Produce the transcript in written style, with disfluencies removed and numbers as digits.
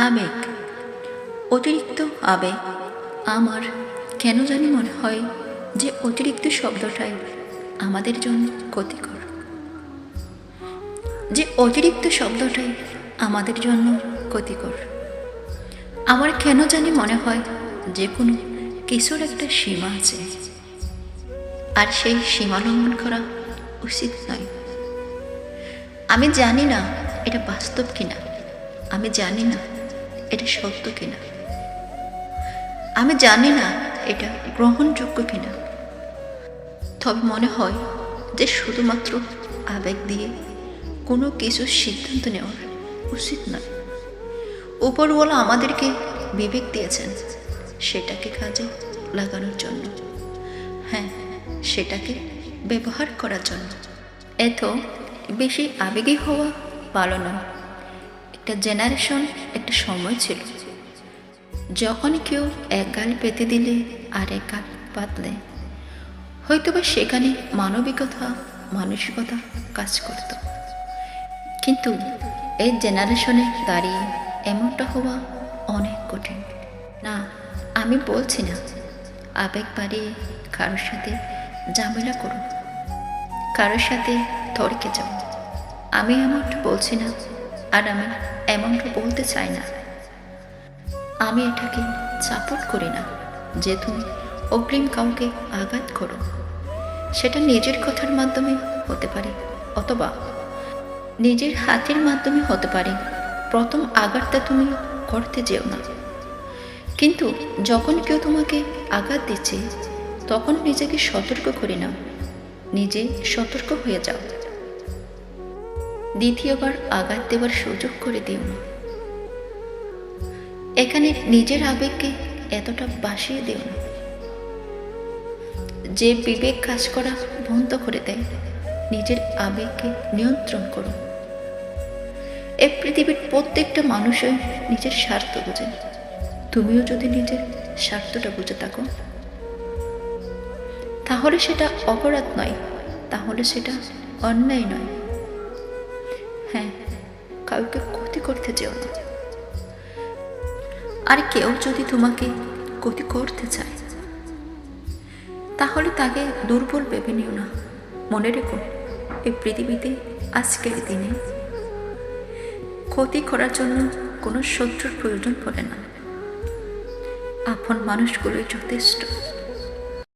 আবেগ, অতিরিক্ত আবেগ। আমার কেন জানি মনে হয় যে অতিরিক্ত শব্দটাই আমাদের জন্য ক্ষতিকর, যে অতিরিক্ত শব্দটাই আমাদের জন্য ক্ষতিকর। আমার কেন জানি মনে হয় যে কোনো কিছুর একটা সীমা আছে, আর সেই সীমা লঙ্ঘন করা উচিত নয়। আমি জানি না এটা বাস্তব কিনা, আমি জানি না এটা সত্য কিনা, আমি জানি না এটা গ্রহণযোগ্য কিনা, তবে মনে হয় যে শুধুমাত্র আবেগ দিয়ে কোনো কিছুর সিদ্ধান্ত নেওয়া উচিত নয়। উপরওয়ালা আমাদেরকে বিবেক দিয়েছেন সেটাকে কাজে লাগানোর জন্য, হ্যাঁ, সেটাকে ব্যবহার করার জন্য। এত বেশি আবেগী হওয়া ভালো নয়। একটা জেনারেশন, একটা সময় ছিল যখন কেউ এক গাল পেতে দিলে আর এক গাল পাতলে হয়তোবা সেখানে মানবিকতা, মানসিকতা কাজ করত। কিন্তু এই জেনারেশনে দাঁড়িয়ে এমনটা হওয়া অনেক কঠিন। না, আমি বলছি না আবেগ বাড়িয়ে কারোর সাথে ঝামেলা করো, কারোর সাথে তর্কে যাও। আমি এমনটা বলছি না, আর আমি এমনটা বলতে চাই না। আমি এটাকে সাপোর্ট করি না যে তুমি অগ্রিম কাউকে আঘাত করো। সেটা নিজের কথার মাধ্যমে হতে পারে, অথবা নিজের হাতের মাধ্যমে হতে পারে। প্রথম আঘাতটা তুমি করতে যেও না, কিন্তু যখন কেউ তোমাকে আঘাত দিচ্ছে তখন নিজেকে সতর্ক করে নাও, নিজে সতর্ক হয়ে যাও। দ্বিতীয়বার আঘাত দেওয়ার সুযোগ করে দিও না। এখানে নিজের আবেগকে এতটা বাসিয়ে দিও না যে বিবেক কাজ করা বন্ধ করে দেয়। নিজের আবেগকে নিয়ন্ত্রণ করো। এই পৃথিবীর প্রত্যেকটা মানুষই নিজের স্বার্থ বোঝে। তুমিও যদি নিজের স্বার্থটা বুঝে থাকো তাহলে সেটা অপরাধ নয়, তাহলে সেটা অন্যায় নয়। হ্যাঁ, কাউকে ক্ষতি করতে যেও না। আর কেউ যদি তোমাকে ক্ষতি করতে চায় তাহলে তাকে দুর্বল ভেবে নিও না। মনে রেখো, এই পৃথিবীতে আজকের দিনে ক্ষতি করার জন্য কোনো শত্রুর প্রয়োজন পড়ে না। আপন মানুষগুলোই যথেষ্ট।